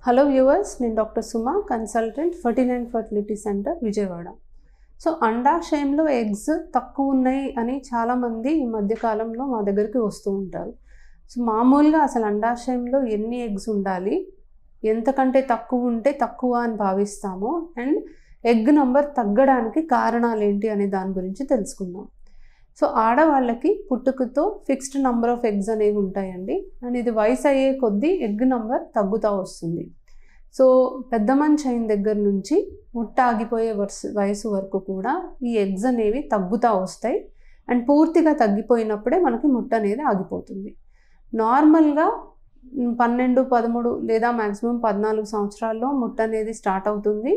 Hello viewers, నేను doctor Suma, consultant 49 fertility centre Vijayawada. So అండాశయంలో eggs తక్కువ ఉన్నాయి అని చాలామంది ఈ మధ్యకాలంలో మా దగ్గరికి వస్తూ ఉంటారు. సో మామూలుగా అసలు అండాశయంలో ఎన్ని ఎగ్స్ ఉండాలి, ఎంతకంటే తక్కువ ఉంటే తక్కువ అని భావిస్తామో, అండ్ ఎగ్ నంబర్ తగ్గడానికి కారణాలు ఏంటి అనే దాని గురించి తెలుసుకుందాం. సో ఆడవాళ్ళకి పుట్టుకతో ఫిక్స్డ్ నంబర్ ఆఫ్ ఎగ్స్ అనేవి ఉంటాయండి, అండ్ ఇది వయసు అయ్యే కొద్దీ ఎగ్ నంబర్ తగ్గుతూ వస్తుంది. సో పెద్ద మనిషి అయిన దగ్గర నుంచి ముట్ట ఆగిపోయే వయసు వరకు కూడా ఈ ఎగ్స్ అనేవి తగ్గుతూ వస్తాయి, అండ్ పూర్తిగా తగ్గిపోయినప్పుడే మనకి ముట్ట అనేది ఆగిపోతుంది. నార్మల్గా 12, 13 లేదా మ్యాక్సిమం 14 సంవత్సరాల్లో ముట్ట అనేది స్టార్ట్ అవుతుంది,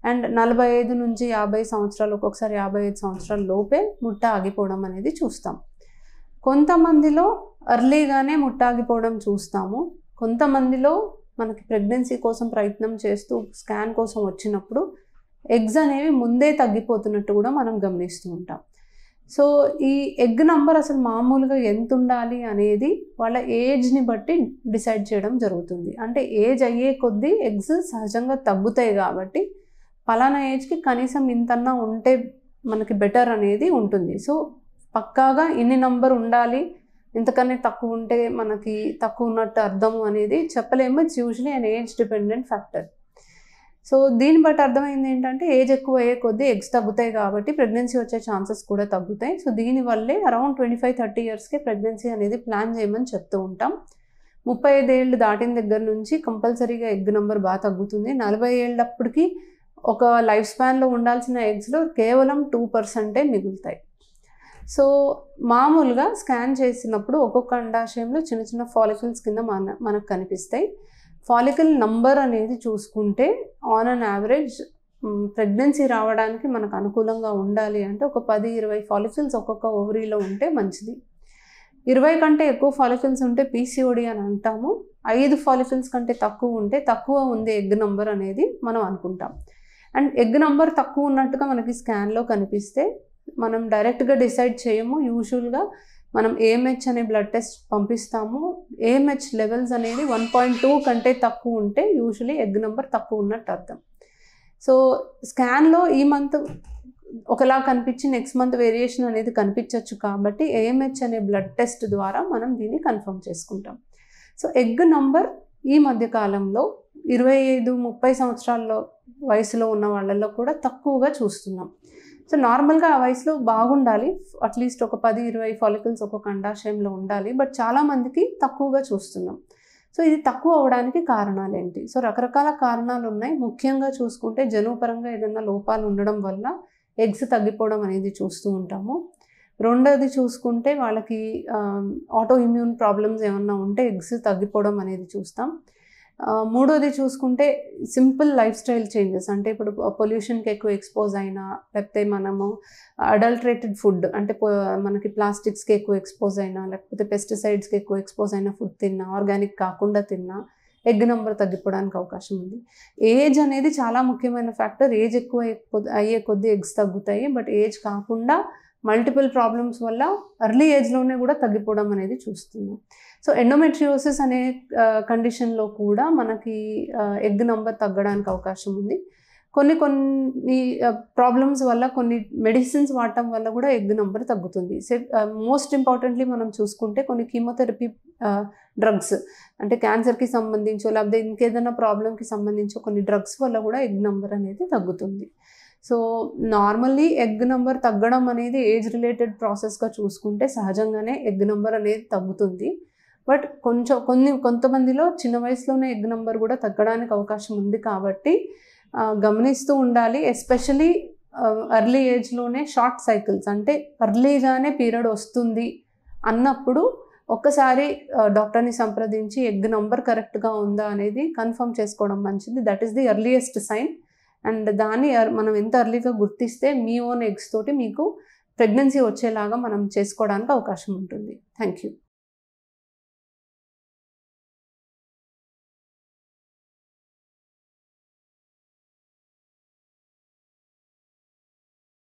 అండ్ 45 నుంచి 50 సంవత్సరాలు, ఒక్కొక్కసారి 55 సంవత్సరాల లోపే ముట్ట ఆగిపోవడం అనేది చూస్తాం. కొంతమందిలో ఎర్లీగానే ముట్ట ఆగిపోవడం చూస్తాము. కొంతమందిలో మనకి ప్రెగ్నెన్సీ కోసం ప్రయత్నం చేస్తూ స్కాన్ కోసం వచ్చినప్పుడు ఎగ్స్ అనేవి ముందే తగ్గిపోతున్నట్టు కూడా మనం గమనిస్తూ ఉంటాం. సో ఈ ఎగ్ నంబర్ అసలు మామూలుగా ఎంత ఉండాలి అనేది వాళ్ళ ఏజ్ని బట్టి డిసైడ్ చేయడం జరుగుతుంది. అంటే ఏజ్ అయ్యే కొద్దీ ఎగ్స్ సహజంగా తగ్గుతాయి కాబట్టి పలానా ఏజ్కి కనీసం ఇంతన్నా ఉంటే మనకి బెటర్ అనేది ఉంటుంది. సో పక్కాగా ఇన్ని నంబర్ ఉండాలి, ఇంతకన్నా తక్కువ ఉంటే మనకి తక్కువ ఉన్నట్టు అర్థము అనేది చెప్పలేము. It's usually an age dependent factor. So దీన్ని బట్టి అర్థమైంది ఏంటంటే ఏజ్ ఎక్కువ అయ్యే కొద్దీ ఎగ్స్ తగ్గుతాయి కాబట్టి ప్రెగ్నెన్సీ వచ్చే ఛాన్సెస్ కూడా తగ్గుతాయి. సో దీనివల్లే అరౌండ్ 25-30 ఇయర్స్కే ప్రెగ్నెన్సీ అనేది ప్లాన్ చేయమని చెప్తూ ఉంటాం. 35 ఏళ్ళు దాటిన దగ్గర నుంచి కంపల్సరీగా ఎగ్ నెంబర్ బాగా తగ్గుతుంది. 40 ఏళ్ళప్పటికి ఒక లైఫ్ స్పాన్లో ఉండాల్సిన ఎగ్స్లో కేవలం 2% మిగులుతాయి. సో మామూలుగా స్కాన్ చేసినప్పుడు ఒక్కొక్క అండాశయంలో చిన్న చిన్న ఫాలికల్స్ కింద మనకు కనిపిస్తాయి. ఫాలికల్ నంబర్ అనేది చూసుకుంటే ఆన్ అన్ యావరేజ్ ప్రెగ్నెన్సీ రావడానికి మనకు అనుకూలంగా ఉండాలి అంటే ఒక 10-20 ఫాలికల్స్ ఒక్కొక్క ఓవరీలో ఉంటే మంచిది. 20 కంటే ఎక్కువ ఫాలికల్స్ ఉంటే పీసీఓడి అని అంటాము. 5 ఫాలికల్స్ కంటే తక్కువ ఉంటే తక్కువ ఉంది ఎగ్ నంబర్ అనేది మనం అనుకుంటాం. అండ్ ఎగ్ నంబర్ తక్కువ ఉన్నట్టుగా మనకి స్కాన్లో కనిపిస్తే మనం డైరెక్ట్గా డిసైడ్ చేయము. యూజువల్గా మనం ఏఎంహెచ్ అనే బ్లడ్ టెస్ట్ పంపిస్తాము. ఏఎంహెచ్ లెవెల్స్ అనేది 1.2 కంటే తక్కువ ఉంటే యూజువలీ ఎగ్ నెంబర్ తక్కువ ఉన్నట్టు అర్థం. సో స్కాన్లో ఈ మంత్ ఒకలా కనిపించి నెక్స్ట్ మంత్ వేరియేషన్ అనేది కనిపించవచ్చు కాబట్టి ఏఎంహెచ్ అనే బ్లడ్ టెస్ట్ ద్వారా మనం దీన్ని కన్ఫర్మ్ చేసుకుంటాం. సో ఎగ్ నంబర్ ఈ మధ్యకాలంలో 25-30 సంవత్సరాల్లో వయసులో ఉన్న వాళ్ళల్లో కూడా తక్కువగా చూస్తున్నాం. సో నార్మల్గా ఆ వయసులో బాగుండాలి, అట్లీస్ట్ ఒక 10-20 ఫాలికల్స్ ఒక్కొక్క అండాశయంలో ఉండాలి, బట్ చాలామందికి తక్కువగా చూస్తున్నాం. సో ఇది తక్కువ అవడానికి కారణాలు ఏంటి? సో రకరకాల కారణాలు ఉన్నాయి. ముఖ్యంగా చూసుకుంటే జన్యుపరంగా ఏదైనా లోపాలు ఉండడం వల్ల ఎగ్స్ తగ్గిపోవడం అనేది చూస్తూ ఉంటాము. రెండోది చూసుకుంటే వాళ్ళకి ఆటో ఇమ్యూన్ ప్రాబ్లమ్స్ ఏమన్నా ఉంటే ఎగ్స్ తగ్గిపోవడం అనేది చూస్తాం. మూడోది చూసుకుంటే సింపుల్ లైఫ్ స్టైల్ చేంజెస్, అంటే ఇప్పుడు పొల్యూషన్కి ఎక్కువ ఎక్స్పోజ్ అయినా, లేకపోతే మనము అడల్టరేటెడ్ ఫుడ్ అంటే మనకి ప్లాస్టిక్స్కి ఎక్కువ ఎక్స్పోజ్ అయినా, లేకపోతే పెస్టిసైడ్స్కి ఎక్కువ ఎక్స్పోజ్ అయిన ఫుడ్ తిన్నా, ఆర్గానిక్ కాకుండా తిన్నా ఎగ్ నెంబర్ తగ్గిపోవడానికి అవకాశం ఉంది. ఏజ్ అనేది చాలా ముఖ్యమైన ఫ్యాక్టర్. ఏజ్ ఎక్కువ అయ్యే కొద్దీ ఎగ్స్ తగ్గుతాయి, బట్ ఏజ్ కాకుండా మల్టిపుల్ ప్రాబ్లమ్స్ వల్ల ఎర్లీ ఏజ్లోనే కూడా తగ్గిపోవడం అనేది చూస్తున్నాం. సో ఎండోమెట్రియోసిస్ అనే కండిషన్లో కూడా మనకి ఎగ్ నంబర్ తగ్గడానికి అవకాశం ఉంది. కొన్ని ప్రాబ్లమ్స్ వల్ల, కొన్ని మెడిసిన్స్ వాడటం వల్ల కూడా ఎగ్ నంబర్ తగ్గుతుంది. మోస్ట్ ఇంపార్టెంట్లీ మనం చూసుకుంటే కొన్ని కీమోథెరపీ డ్రగ్స్, అంటే క్యాన్సర్కి సంబంధించో లేకపోతే ఇంకేదైనా ప్రాబ్లంకి సంబంధించో కొన్ని డ్రగ్స్ వల్ల కూడా ఎగ్ నంబర్ అనేది తగ్గుతుంది. సో నార్మల్లీ ఎగ్ నెంబర్ తగ్గడం అనేది ఏజ్ రిలేటెడ్ ప్రాసెస్గా చూసుకుంటే సహజంగానే ఎగ్ నెంబర్ అనేది తగ్గుతుంది. బట్ కొంతమందిలో చిన్న వయసులోనే ఎగ్ నెంబర్ కూడా తగ్గడానికి అవకాశం ఉంది కాబట్టి గమనిస్తూ ఉండాలి. ఎస్పెషలీ ఎర్లీ ఏజ్లోనే షార్ట్ సైకిల్స్, అంటే ఎర్లీగానే పీరియడ్ వస్తుంది అన్నప్పుడు ఒక్కసారి డాక్టర్ని సంప్రదించి ఎగ్ నెంబర్ కరెక్ట్గా ఉందా అనేది కన్ఫర్మ్ చేసుకోవడం మంచిది. That is the earliest sign. And దాన్ని మనం ఎంత ఎర్లీగా గుర్తిస్తే మీ ఓన్ ఎగ్స్ తోటి మీకు ప్రెగ్నెన్సీ వచ్చేలాగా మనం చేసుకోవడానికి అవకాశం ఉంటుంది. Thank you.